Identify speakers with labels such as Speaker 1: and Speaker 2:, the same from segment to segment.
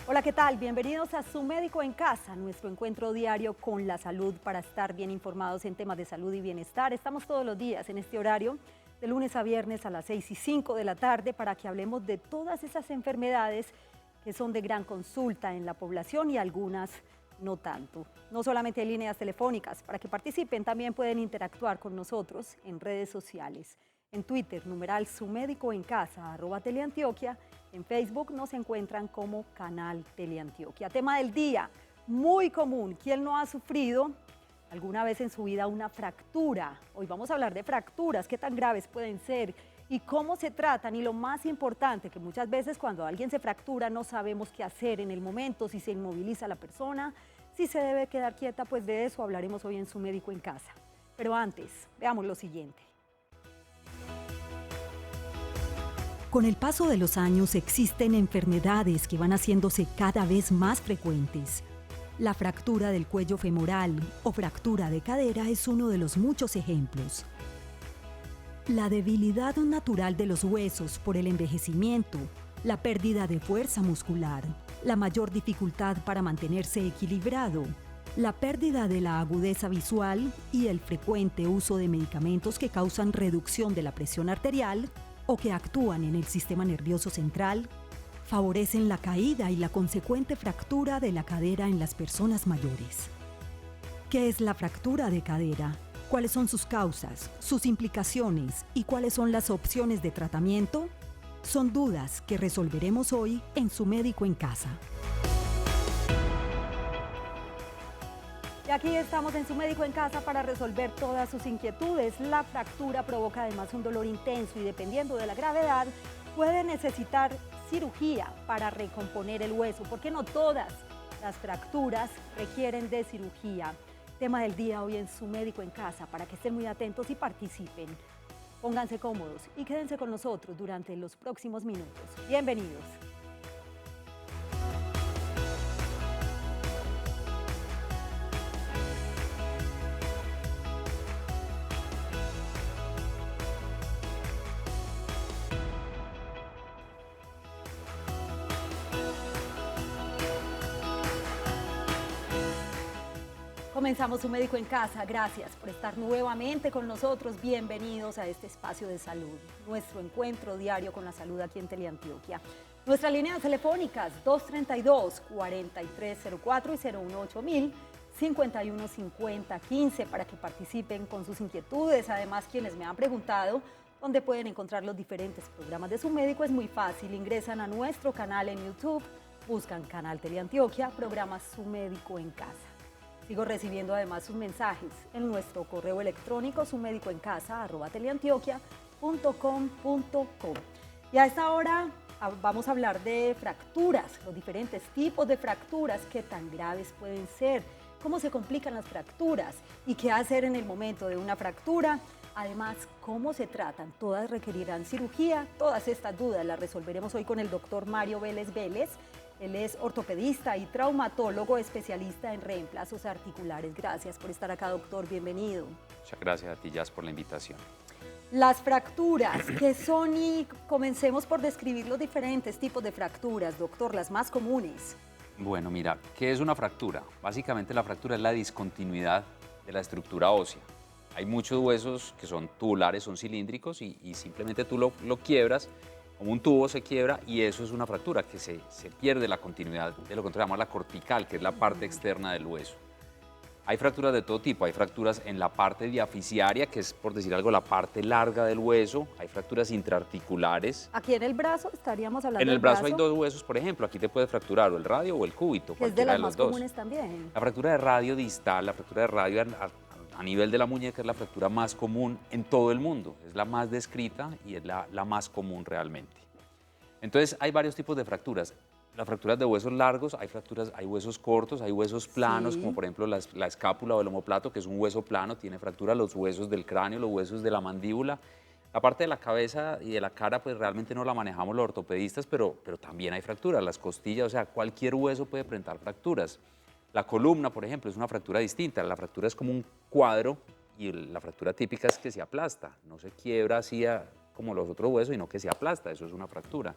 Speaker 1: Hola, ¿qué tal? Bienvenidos a Su Médico en Casa, nuestro encuentro diario con la salud para estar bien informados en temas de salud y bienestar. Estamos todos los días en este horario, de lunes a viernes a las 6:05 de la tarde, para que hablemos de todas esas enfermedades que son de gran consulta en la población y algunas no tanto. No solamente hay líneas telefónicas, para que participen también pueden interactuar con nosotros en redes sociales. En Twitter, numeral Su Médico en Casa, @Teleantioquia. En Facebook nos encuentran como Canal Teleantioquia. Tema del día, muy común. ¿Quién no ha sufrido alguna vez en su vida una fractura? Hoy vamos a hablar de fracturas, qué tan graves pueden ser y cómo se tratan. Y lo más importante, que muchas veces cuando alguien se fractura no sabemos qué hacer en el momento, si se inmoviliza la persona, si se debe quedar quieta, pues de eso hablaremos hoy en Su Médico en Casa. Pero antes, veamos lo siguiente. Con el paso de los años existen enfermedades que van haciéndose cada vez más frecuentes. La fractura del cuello femoral o fractura de cadera es uno de los muchos ejemplos. La debilidad natural de los huesos por el envejecimiento, la pérdida de fuerza muscular, la mayor dificultad para mantenerse equilibrado, la pérdida de la agudeza visual y el frecuente uso de medicamentos que causan reducción de la presión arterial o que actúan en el sistema nervioso central, favorecen la caída y la consecuente fractura de la cadera en las personas mayores. ¿Qué es la fractura de cadera? ¿Cuáles son sus causas, sus implicaciones y cuáles son las opciones de tratamiento? Son dudas que resolveremos hoy en Su Médico en Casa. Y aquí estamos en Su Médico en Casa para resolver todas sus inquietudes. La fractura provoca además un dolor intenso y, dependiendo de la gravedad, puede necesitar cirugía para recomponer el hueso, porque no todas las fracturas requieren de cirugía. Tema del día hoy en Su Médico en Casa, para que estén muy atentos y participen. Pónganse cómodos y quédense con nosotros durante los próximos minutos. Bienvenidos. Comenzamos Su Médico en Casa. Gracias por estar nuevamente con nosotros. Bienvenidos a este espacio de salud, nuestro encuentro diario con la salud aquí en Teleantioquia. Nuestras líneas telefónicas 232-4304 y 018-5150-15 para que participen con sus inquietudes. Además, quienes me han preguntado dónde pueden encontrar los diferentes programas de Su Médico, es muy fácil. Ingresan a nuestro canal en YouTube, buscan Canal Teleantioquia, programa Su Médico en Casa. Sigo recibiendo además sus mensajes en nuestro correo electrónico sumedicoencasa@teleantioquia.com.co. Y a esta hora vamos a hablar de fracturas, los diferentes tipos de fracturas, qué tan graves pueden ser, cómo se complican las fracturas y qué hacer en el momento de una fractura. Además, cómo se tratan, todas requerirán cirugía. Todas estas dudas las resolveremos hoy con el doctor Mario Vélez Vélez. Él es ortopedista y traumatólogo especialista en reemplazos articulares. Gracias por estar acá, doctor. Bienvenido.
Speaker 2: Muchas gracias a ti, Jazz, por la invitación.
Speaker 1: Las fracturas, ¿qué son? Y comencemos por describir los diferentes tipos de fracturas, doctor, las más comunes.
Speaker 2: Bueno, mira, ¿qué es una fractura? Básicamente la fractura es la discontinuidad de la estructura ósea. Hay muchos huesos que son tubulares, son cilíndricos y simplemente tú lo quiebras, como un tubo se quiebra y eso es una fractura, que se pierde la continuidad de lo que nosotros llamamos la cortical, que es la parte externa del hueso. Hay fracturas de todo tipo, hay fracturas en la parte diaficiaria, que es, por decir algo, la parte larga del hueso, hay fracturas intraarticulares.
Speaker 1: Aquí en el brazo estaríamos hablando
Speaker 2: En el
Speaker 1: del
Speaker 2: brazo hay dos huesos, por ejemplo, aquí te puedes fracturar o el radio o el cúbito,
Speaker 1: que es de
Speaker 2: cualquiera
Speaker 1: las
Speaker 2: de los
Speaker 1: más
Speaker 2: dos.
Speaker 1: comunes también.
Speaker 2: La fractura de radio distal, la fractura de radio a nivel de la muñeca es la fractura más común en todo el mundo, es la más descrita y es la más común realmente. Entonces hay varios tipos de fracturas. Las fracturas de huesos largos, hay huesos cortos, hay huesos planos,
Speaker 1: Sí.
Speaker 2: como por ejemplo la escápula o el omóplato, que es un hueso plano, tiene fractura, los huesos del cráneo, los huesos de la mandíbula. La parte de la cabeza y de la cara, pues realmente no la manejamos los ortopedistas, pero también hay fracturas, las costillas, o sea, cualquier hueso puede presentar fracturas. La columna, por ejemplo, es una fractura distinta, la fractura es como un cuadro y la fractura típica es que se aplasta, no se quiebra así como los otros huesos, sino que se aplasta, eso es una fractura.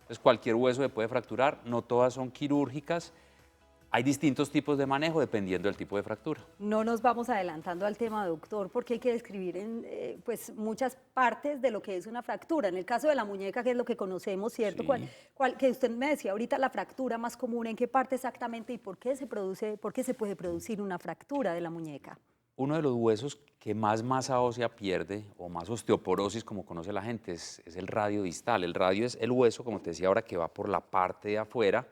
Speaker 2: Entonces cualquier hueso se puede fracturar, no todas son quirúrgicas. Hay distintos tipos de manejo dependiendo del tipo de fractura.
Speaker 1: No nos vamos adelantando al tema, doctor, porque hay que describir pues muchas partes de lo que es una fractura. En el caso de la muñeca, que es lo que conocemos, ¿cierto?
Speaker 2: Sí.
Speaker 1: Que usted me decía ahorita la fractura más común, ¿en qué parte exactamente y por qué se puede producir una fractura de la muñeca?
Speaker 2: Uno de los huesos que más masa ósea pierde, o más osteoporosis, como conoce la gente, es el radio distal. El radio es el hueso, como te decía ahora, que va por la parte de afuera.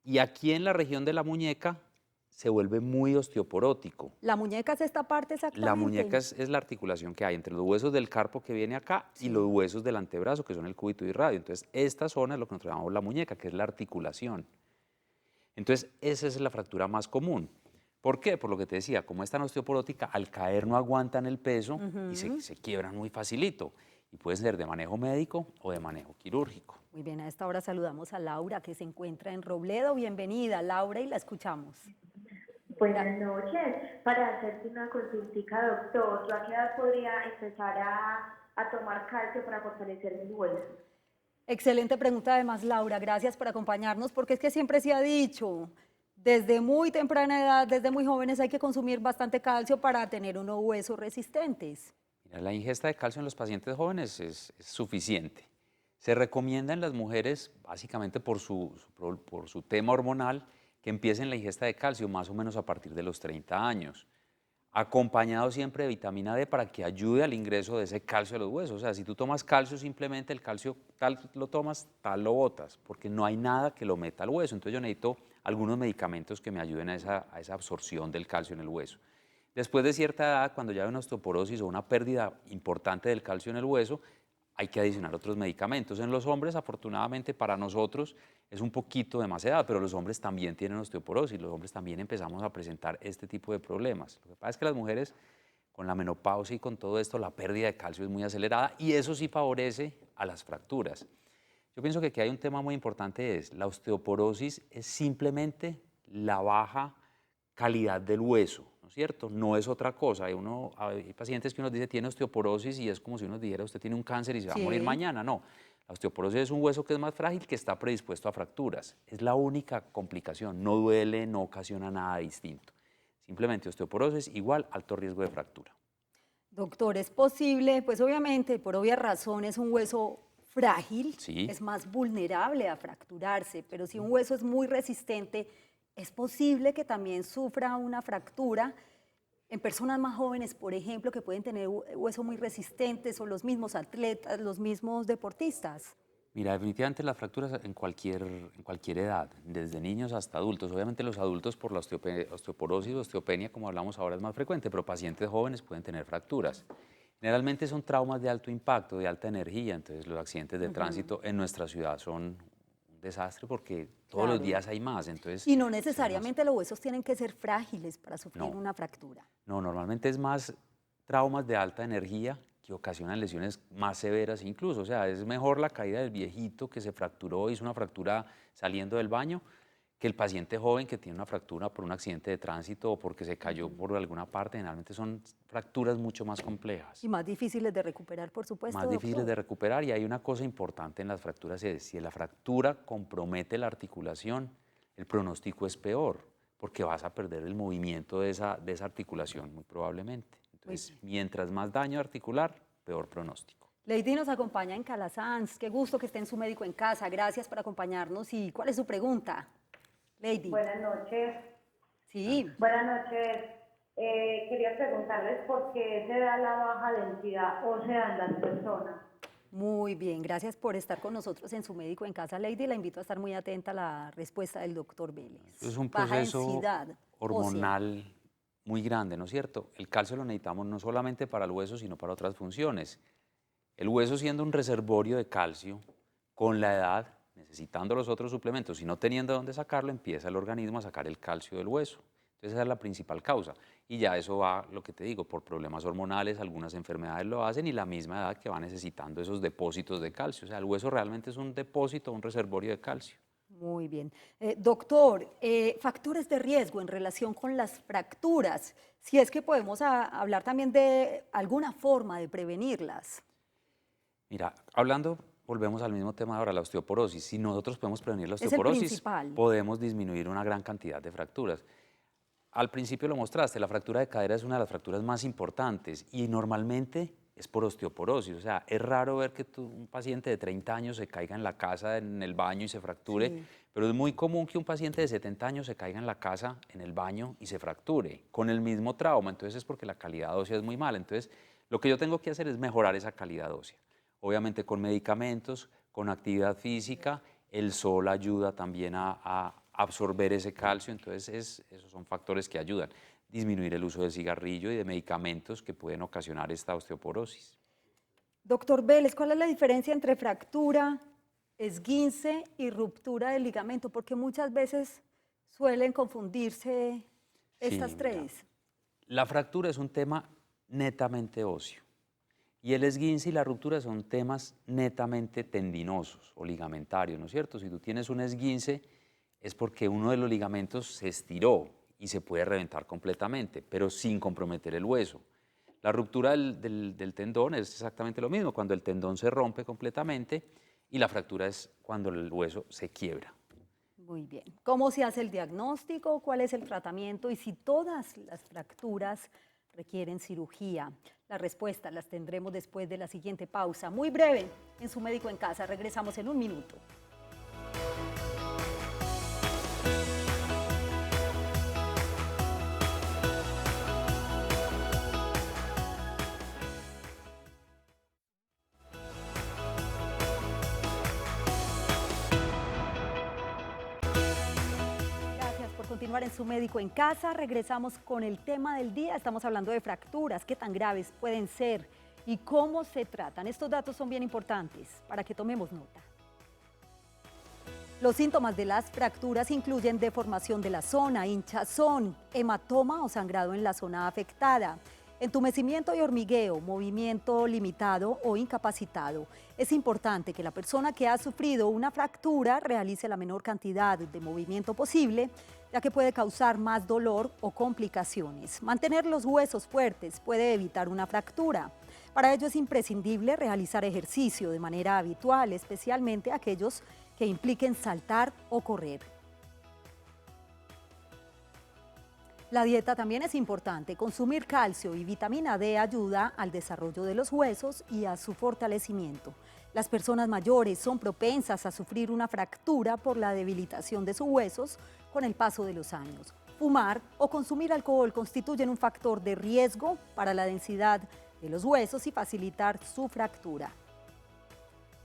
Speaker 2: Y aquí en la región de la muñeca se vuelve muy osteoporótico.
Speaker 1: ¿La muñeca es esta parte exactamente?
Speaker 2: La muñeca es la articulación que hay entre los huesos del carpo que viene acá y los huesos del antebrazo, que son el cúbito y radio. Entonces, esta zona es lo que nosotros llamamos la muñeca, que es la articulación. Entonces, esa es la fractura más común. ¿Por qué? Por lo que te decía, como es tan osteoporótica, al caer no aguantan el peso y se quiebran muy facilito. Y puede ser de manejo médico o de manejo quirúrgico.
Speaker 1: Muy bien, a esta hora saludamos a Laura, que se encuentra en Robledo. Bienvenida, Laura, y la escuchamos.
Speaker 3: Buenas noches. Para hacerte una consultica, doctor, ¿yo a qué edad podría empezar a tomar calcio para fortalecer mis huesos?
Speaker 1: Excelente pregunta además, Laura. Gracias por acompañarnos, porque es que siempre se ha dicho, desde muy temprana edad, desde muy jóvenes, hay que consumir bastante calcio para tener unos huesos resistentes.
Speaker 2: Mira, la ingesta de calcio en los pacientes jóvenes es suficiente. Se recomienda en las mujeres, básicamente por su tema hormonal, que empiecen la ingesta de calcio más o menos a partir de los 30 años, acompañado siempre de vitamina D para que ayude al ingreso de ese calcio a los huesos. O sea, si tú tomas calcio, simplemente el calcio tal lo tomas, tal lo botas, porque no hay nada que lo meta al hueso. Entonces yo necesito algunos medicamentos que me ayuden a esa absorción del calcio en el hueso. Después de cierta edad, cuando ya hay una osteoporosis o una pérdida importante del calcio en el hueso, hay que adicionar otros medicamentos. En los hombres, afortunadamente para nosotros, es un poquito de más edad, pero los hombres también tienen osteoporosis, los hombres también empezamos a presentar este tipo de problemas. Lo que pasa es que las mujeres, con la menopausia y con todo esto, la pérdida de calcio es muy acelerada y eso sí favorece a las fracturas. Yo pienso que aquí hay un tema muy importante, la osteoporosis es simplemente la baja calidad del hueso, ¿no es cierto? No es otra cosa. Hay pacientes que uno dice tiene osteoporosis y es como si uno dijera usted tiene un cáncer y se va a morir mañana. No, la osteoporosis es un hueso que es más frágil, que está predispuesto a fracturas. Es la única complicación, no duele, no ocasiona nada distinto. Simplemente osteoporosis igual alto riesgo de fractura.
Speaker 1: Doctor, ¿es posible? Pues obviamente, por obvias razones, un hueso frágil es más vulnerable a fracturarse, pero si un hueso es muy resistente, es posible que también sufra una fractura en personas más jóvenes, por ejemplo, que pueden tener huesos muy resistentes o los mismos atletas, los mismos deportistas.
Speaker 2: Mira, definitivamente las fracturas en cualquier edad, desde niños hasta adultos. Obviamente los adultos por la osteoporosis o osteopenia, como hablamos ahora, es más frecuente, pero pacientes jóvenes pueden tener fracturas. Generalmente son traumas de alto impacto, de alta energía, entonces los accidentes de tránsito en nuestra ciudad son un desastre porque todos los días hay más. Entonces,
Speaker 1: y no necesariamente los huesos tienen que ser frágiles para sufrir una fractura.
Speaker 2: No, normalmente es más traumas de alta energía que ocasionan lesiones más severas incluso. O sea, es mejor la caída del viejito que se fracturó, hizo una fractura saliendo del baño, que el paciente joven que tiene una fractura por un accidente de tránsito o porque se cayó por alguna parte. Generalmente son fracturas mucho más complejas.
Speaker 1: Y más difíciles de recuperar, por supuesto,
Speaker 2: Más difíciles de recuperar, y hay una cosa importante en las fracturas, es si la fractura compromete la articulación, el pronóstico es peor, porque vas a perder el movimiento de esa articulación muy probablemente. Entonces, mientras más daño articular, peor pronóstico.
Speaker 1: Lady nos acompaña en Calasanz. Qué gusto que esté en su médico en casa. Gracias por acompañarnos. ¿Y cuál es su pregunta, Lady?
Speaker 3: Buenas noches.
Speaker 1: Sí.
Speaker 3: Buenas noches. Quería preguntarles por qué se da la baja densidad ósea en las personas.
Speaker 1: Muy bien, gracias por estar con nosotros en su médico en casa, Lady. La invito a estar muy atenta a la respuesta del doctor Vélez.
Speaker 2: Es un proceso hormonal muy grande, ¿no es cierto? El calcio lo necesitamos no solamente para el hueso, sino para otras funciones. El hueso, siendo un reservorio de calcio, con la edad, necesitando los otros suplementos y no teniendo dónde sacarlo, empieza el organismo a sacar el calcio del hueso. Entonces esa es la principal causa. Y ya eso va, lo que te digo, por problemas hormonales, algunas enfermedades lo hacen y la misma edad que va necesitando esos depósitos de calcio. O sea, el hueso realmente es un depósito, un reservorio de calcio.
Speaker 1: Muy bien. Doctor, factores de riesgo en relación con las fracturas, si es que podemos hablar también de alguna forma de prevenirlas.
Speaker 2: Mira, hablando volvemos al mismo tema ahora, la osteoporosis. Si nosotros podemos prevenir la
Speaker 1: Es el
Speaker 2: osteoporosis,
Speaker 1: principal.
Speaker 2: podemos disminuir una gran cantidad de fracturas. Al principio lo mostraste, la fractura de cadera es una de las fracturas más importantes y normalmente es por osteoporosis. O sea, es raro ver que un paciente de 30 años se caiga en la casa, en el baño y se fracture,
Speaker 1: Sí.
Speaker 2: pero es muy común que un paciente de 70 años se caiga en la casa, en el baño y se fracture con el mismo trauma. Entonces es porque la calidad ósea es muy mala. Entonces, lo que yo tengo que hacer es mejorar esa calidad ósea. Obviamente con medicamentos, con actividad física, el sol ayuda también a absorber ese calcio, entonces esos son factores que ayudan. Disminuir el uso de cigarrillo y de medicamentos que pueden ocasionar esta osteoporosis.
Speaker 1: Doctor Vélez, ¿cuál es la diferencia entre fractura, esguince y ruptura del ligamento? Porque muchas veces suelen confundirse estas
Speaker 2: Sí, mira,
Speaker 1: tres.
Speaker 2: la fractura es un tema netamente óseo y el esguince y la ruptura son temas netamente tendinosos o ligamentarios, ¿no es cierto? Si tú tienes un esguince es porque uno de los ligamentos se estiró y se puede reventar completamente, pero sin comprometer el hueso. La ruptura del tendón es exactamente lo mismo, cuando el tendón se rompe completamente, y la fractura es cuando el hueso se quiebra.
Speaker 1: Muy bien. ¿Cómo se hace el diagnóstico? ¿Cuál es el tratamiento? Y si todas las fracturas requieren cirugía. Las respuestas las tendremos después de la siguiente pausa, muy breve, en Su Médico en Casa. Regresamos en un minuto. Gracias por continuar en Su Médico en Casa. Regresamos con el tema del día. Estamos hablando de fracturas, qué tan graves pueden ser y cómo se tratan. Estos datos son bien importantes para que tomemos nota. Los síntomas de las fracturas incluyen deformación de la zona, hinchazón, hematoma o sangrado en la zona afectada, entumecimiento y hormigueo, movimiento limitado o incapacitado. Es importante que la persona que ha sufrido una fractura realice la menor cantidad de movimiento posible, ya que puede causar más dolor o complicaciones. Mantener los huesos fuertes puede evitar una fractura. Para ello es imprescindible realizar ejercicio de manera habitual, especialmente aquellos que impliquen saltar o correr. La dieta también es importante. Consumir calcio y vitamina D ayuda al desarrollo de los huesos y a su fortalecimiento. Las personas mayores son propensas a sufrir una fractura por la debilitación de sus huesos con el paso de los años. Fumar o consumir alcohol constituyen un factor de riesgo para la densidad de los huesos y facilitar su fractura.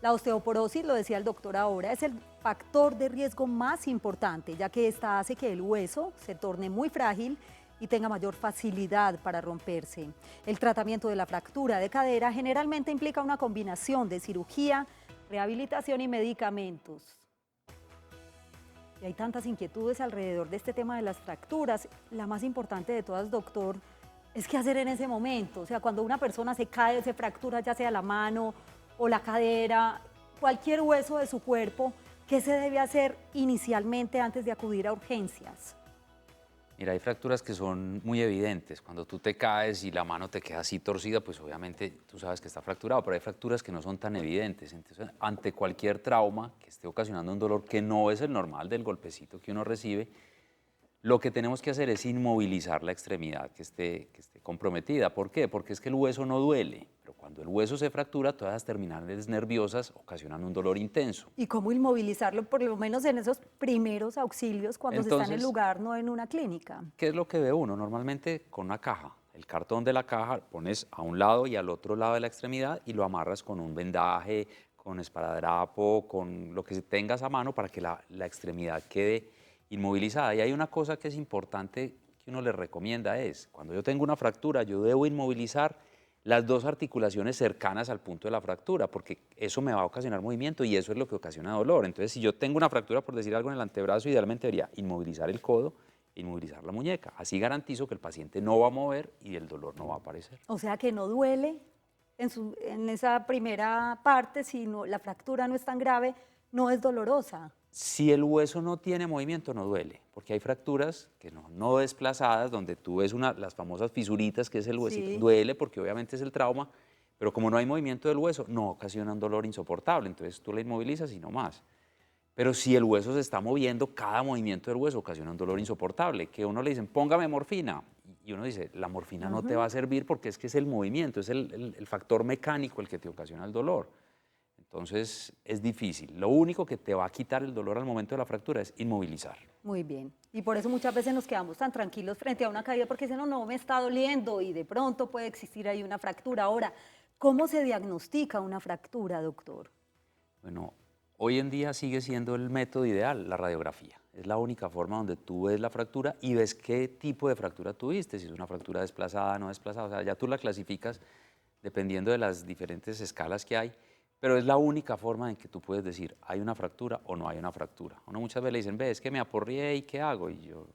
Speaker 1: La osteoporosis, lo decía el doctor ahora, es el factor de riesgo más importante, ya que esta hace que el hueso se torne muy frágil y tenga mayor facilidad para romperse. El tratamiento de la fractura de cadera generalmente implica una combinación de cirugía, rehabilitación y medicamentos. Y hay tantas inquietudes alrededor de este tema de las fracturas. La más importante de todas, doctor, es qué hacer en ese momento. O sea, cuando una persona se cae, se fractura ya sea la mano o la cadera, cualquier hueso de su cuerpo, ¿qué se debe hacer inicialmente antes de acudir a urgencias?
Speaker 2: Mira, hay fracturas que son muy evidentes. Cuando tú te caes y la mano te queda así torcida, pues obviamente tú sabes que está fracturado, pero hay fracturas que no son tan evidentes. Entonces, ante cualquier trauma que esté ocasionando un dolor que no es el normal del golpecito que uno recibe, lo que tenemos que hacer es inmovilizar la extremidad que esté comprometida. ¿Por qué? Porque es que el hueso no duele, pero cuando el hueso se fractura, todas las terminales nerviosas ocasionan un dolor intenso.
Speaker 1: ¿Y cómo inmovilizarlo, por lo menos en esos primeros auxilios cuando se está en el lugar, no en una clínica?
Speaker 2: ¿Qué es lo que ve uno? Normalmente con una caja. El cartón de la caja pones a un lado y al otro lado de la extremidad y lo amarras con un vendaje, con esparadrapo, con lo que tengas a mano para que la extremidad quede inmovilizada. Y hay una cosa que es importante que uno le recomienda es, cuando yo tengo una fractura, yo debo inmovilizar las dos articulaciones cercanas al punto de la fractura, porque eso me va a ocasionar movimiento y eso es lo que ocasiona dolor. Entonces, si yo tengo una fractura, por decir algo, en el antebrazo, idealmente debería inmovilizar el codo, inmovilizar la muñeca. Así garantizo que el paciente no va a mover y el dolor no va a aparecer.
Speaker 1: O sea que no duele en esa primera parte, si la fractura no es tan grave, no es dolorosa.
Speaker 2: Si el hueso no tiene movimiento, no duele, porque hay fracturas que no desplazadas, donde tú ves las famosas fisuritas, que es el huesito,
Speaker 1: Sí.
Speaker 2: duele porque obviamente es el trauma, Pero como no hay movimiento del hueso, no ocasiona un dolor insoportable, entonces tú la inmovilizas y no más. Pero si el hueso se está moviendo, cada movimiento del hueso ocasiona un dolor insoportable, que uno le dicen, póngame morfina, y uno dice, la morfina no te va a servir porque es que es el movimiento, es el factor mecánico el que te ocasiona el dolor. Entonces es difícil. Lo único que te va a quitar el dolor al momento de la fractura es inmovilizar.
Speaker 1: Muy bien. Y por eso muchas veces nos quedamos tan tranquilos frente a una caída porque dicen, no, no me está doliendo y de pronto puede existir ahí una fractura. Ahora, ¿cómo se diagnostica una fractura, doctor?
Speaker 2: Bueno, hoy en día sigue siendo el método ideal, la radiografía. Es la única forma donde tú ves la fractura y ves qué tipo de fractura tuviste, si es una fractura desplazada, no desplazada. O sea, ya tú la clasificas dependiendo de las diferentes escalas que hay, pero es la única forma en que tú puedes decir, hay una fractura o no hay una fractura. Uno muchas veces le dicen, ve, es que me aporrié y ¿qué hago? Y yo,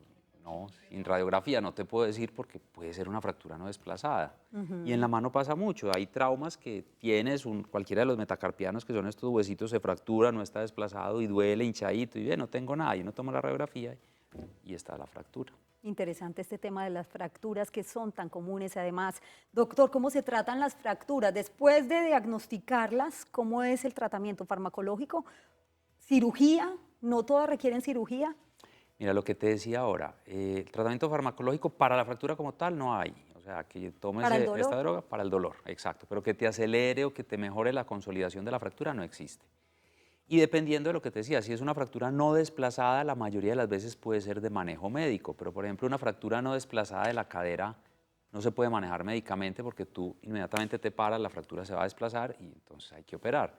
Speaker 2: no, sin radiografía no te puedo decir porque puede ser una fractura no desplazada. Y en la mano pasa mucho, hay traumas que tienes, cualquiera de los metacarpianos, que son estos huesitos, se fractura, no está desplazado y duele, hinchadito, y ve, no tengo nada, y uno toma la radiografía y está la fractura.
Speaker 1: Interesante este tema de las fracturas que son tan comunes. Además, doctor, ¿cómo se tratan las fracturas? Después de diagnosticarlas, ¿cómo es el tratamiento farmacológico? ¿Cirugía? ¿No todas requieren cirugía?
Speaker 2: Mira, lo que te decía ahora, el tratamiento farmacológico para la fractura como tal no hay. O sea, que tomes
Speaker 1: ¿Para el
Speaker 2: esta
Speaker 1: dolor?
Speaker 2: droga para el dolor, exacto. Pero que te acelere o que te mejore la consolidación de la fractura no existe. Y dependiendo de lo que te decía, si es una fractura no desplazada, la mayoría de las veces puede ser de manejo médico. Pero, por ejemplo, una fractura no desplazada de la cadera no se puede manejar médicamente porque tú inmediatamente te paras, la fractura se va a desplazar y entonces hay que operar.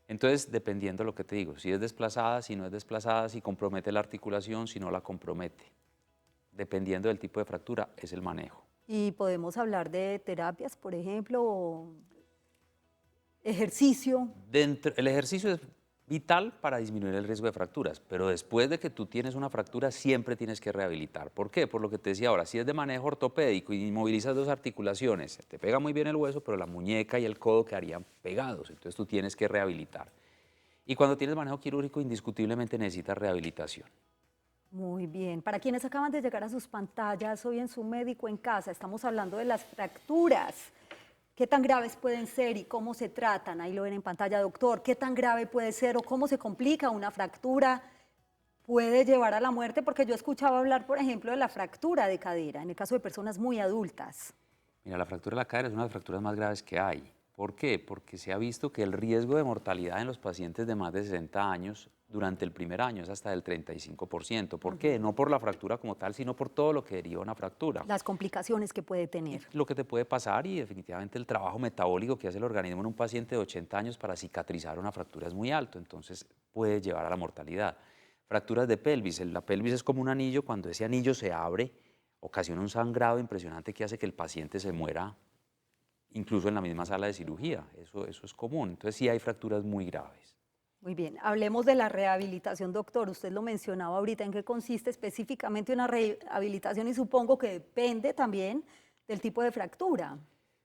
Speaker 2: Entonces, dependiendo de lo que te digo, si es desplazada, si no es desplazada, si compromete la articulación, si no la compromete. Dependiendo del tipo de fractura, es el manejo.
Speaker 1: Y podemos hablar de terapias, por ejemplo, o ejercicio.
Speaker 2: El ejercicio es vital para disminuir el riesgo de fracturas, pero después de que tú tienes una fractura, siempre tienes que rehabilitar. ¿Por qué? Por lo que te decía ahora, si es de manejo ortopédico y inmovilizas dos articulaciones, te pega muy bien el hueso, pero la muñeca y el codo quedarían pegados, entonces tú tienes que rehabilitar. Y cuando tienes manejo quirúrgico, indiscutiblemente necesitas rehabilitación.
Speaker 1: Muy bien. Para quienes acaban de llegar a sus pantallas, hoy en Su Médico en Casa, estamos hablando de las fracturas. ¿Qué tan graves pueden ser y cómo se tratan? Ahí lo ven en pantalla, doctor. ¿Qué tan grave puede ser o cómo se complica una fractura? ¿Puede llevar a la muerte? Porque yo escuchaba hablar, por ejemplo, de la fractura de cadera, en el caso de personas muy adultas.
Speaker 2: Mira, la fractura de la cadera es una de las fracturas más graves que hay. ¿Por qué? Porque se ha visto que el riesgo de mortalidad en los pacientes de más de 60 años durante el primer año es hasta del 35%. ¿Por qué? No por la fractura como tal, sino por todo lo que deriva una fractura.
Speaker 1: Las complicaciones que puede tener.
Speaker 2: Lo que te puede pasar y definitivamente el trabajo metabólico que hace el organismo en un paciente de 80 años para cicatrizar una fractura es muy alto, entonces puede llevar a la mortalidad. Fracturas de pelvis, la pelvis es como un anillo, cuando ese anillo se abre, ocasiona un sangrado impresionante que hace que el paciente se muera incluso en la misma sala de cirugía, eso es común, entonces sí hay fracturas muy graves.
Speaker 1: Muy bien, hablemos de la rehabilitación, doctor. Usted lo mencionaba ahorita, ¿en qué consiste específicamente una rehabilitación? Y supongo que depende también del tipo de fractura.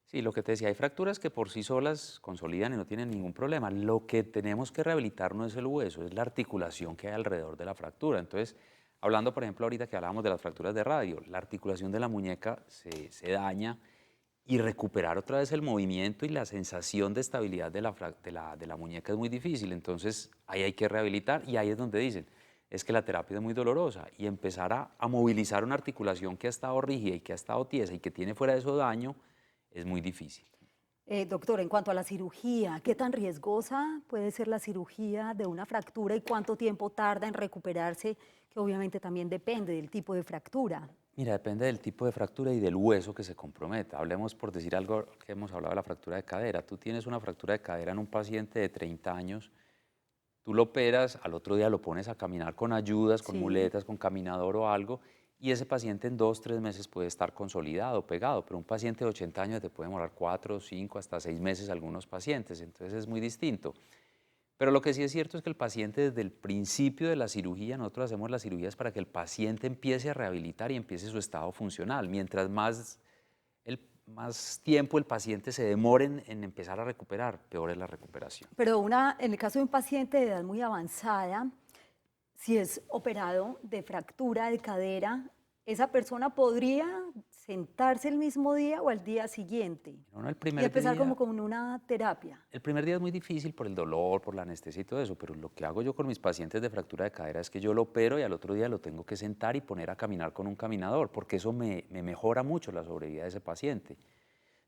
Speaker 2: Sí, lo que te decía, hay fracturas que por sí solas consolidan y no tienen ningún problema. Lo que tenemos que rehabilitar no es el hueso, es la articulación que hay alrededor de la fractura. Entonces, hablando por ejemplo ahorita que hablábamos de las fracturas de radio, la articulación de la muñeca se daña y recuperar otra vez el movimiento y la sensación de estabilidad de la muñeca es muy difícil. Entonces, ahí hay que rehabilitar y ahí es donde dicen, es que la terapia es muy dolorosa y empezar a movilizar una articulación que ha estado rígida y que ha estado tiesa y que tiene fuera de eso daño, es muy difícil.
Speaker 1: Doctor, en cuanto a la cirugía, ¿qué tan riesgosa puede ser la cirugía de una fractura y cuánto tiempo tarda en recuperarse? Que obviamente también depende del tipo de fractura.
Speaker 2: Mira, depende del tipo de fractura y del hueso que se comprometa. Hablemos por decir algo que hemos hablado de la fractura de cadera. Tú tienes una fractura de cadera en un paciente de 30 años, tú lo operas, al otro día lo pones a caminar con ayudas, con
Speaker 1: Sí.
Speaker 2: muletas, con caminador o algo, y ese paciente en 2, 3 meses puede estar consolidado, pegado, pero un paciente de 80 años te puede demorar 4, 5, hasta 6 meses algunos pacientes, entonces es muy distinto. Pero lo que sí es cierto es que el paciente desde el principio de la cirugía, nosotros hacemos las cirugías para que el paciente empiece a rehabilitar y empiece su estado funcional. Mientras más tiempo el paciente se demore en empezar a recuperar, peor es la recuperación.
Speaker 1: Pero en el caso de un paciente de edad muy avanzada, si es operado de fractura de cadera, esa persona podría sentarse el mismo día o al día siguiente
Speaker 2: No, el
Speaker 1: y
Speaker 2: primer
Speaker 1: empezar
Speaker 2: día,
Speaker 1: como con una terapia.
Speaker 2: el primer día es muy difícil por el dolor, por la anestesia y todo eso, pero lo que hago yo con mis pacientes de fractura de cadera es que yo lo opero y al otro día lo tengo que sentar y poner a caminar con un caminador, porque eso me mejora mucho la sobrevida de ese paciente.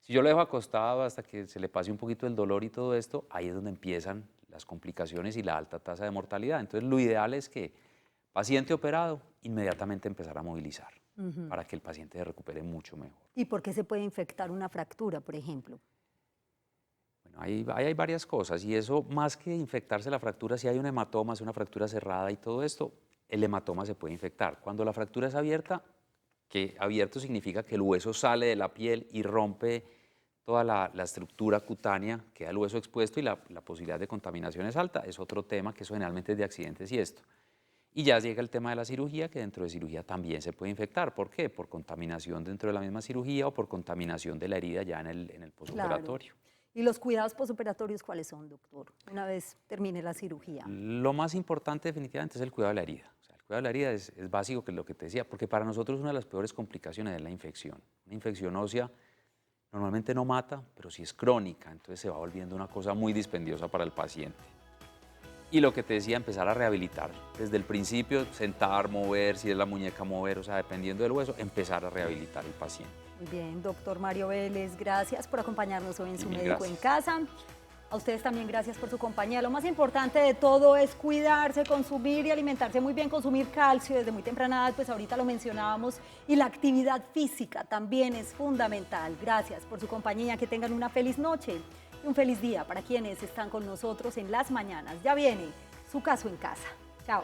Speaker 2: Si yo lo dejo acostado hasta que se le pase un poquito el dolor y todo esto, ahí es donde empiezan las complicaciones y la alta tasa de mortalidad. Entonces, lo ideal es que paciente operado, inmediatamente empezar a movilizar para que el paciente se recupere mucho mejor.
Speaker 1: ¿Y por qué se puede infectar una fractura, por ejemplo?
Speaker 2: Bueno, hay varias cosas y eso, más que infectarse la fractura, si hay un hematoma, es una fractura cerrada y todo esto, el hematoma se puede infectar. Cuando la fractura es abierta, que abierto significa que el hueso sale de la piel y rompe toda la estructura cutánea, queda el hueso expuesto y la posibilidad de contaminación es alta. Es otro tema que eso generalmente es de accidentes y esto. Y ya llega el tema de la cirugía, que dentro de cirugía también se puede infectar. ¿Por qué? Por contaminación dentro de la misma cirugía o por contaminación de la herida ya en el posoperatorio.
Speaker 1: Claro. ¿Y los cuidados posoperatorios cuáles son, doctor? Una vez termine la cirugía.
Speaker 2: Lo más importante definitivamente es el cuidado de la herida. O sea, el cuidado de la herida es básico, que es lo que te decía, porque para nosotros una de las peores complicaciones es la infección. Una infección ósea normalmente no mata, pero sí es crónica, entonces se va volviendo una cosa muy dispendiosa para el paciente. Y lo que te decía, empezar a rehabilitar. Desde el principio, sentar, mover, si es la muñeca, mover, o sea, dependiendo del hueso, empezar a rehabilitar al paciente.
Speaker 1: Muy bien, doctor Mario Vélez, gracias por acompañarnos hoy en Su
Speaker 2: Mil
Speaker 1: Médico en
Speaker 2: gracias.
Speaker 1: Casa. A ustedes también gracias por su compañía. Lo más importante de todo es cuidarse, consumir y alimentarse muy bien, consumir calcio desde muy temprana edad, pues ahorita lo mencionábamos, y la actividad física también es fundamental. Gracias por su compañía, que tengan una feliz noche y un feliz día para quienes están con nosotros en las mañanas. Ya viene Su Caso en Casa. Chao.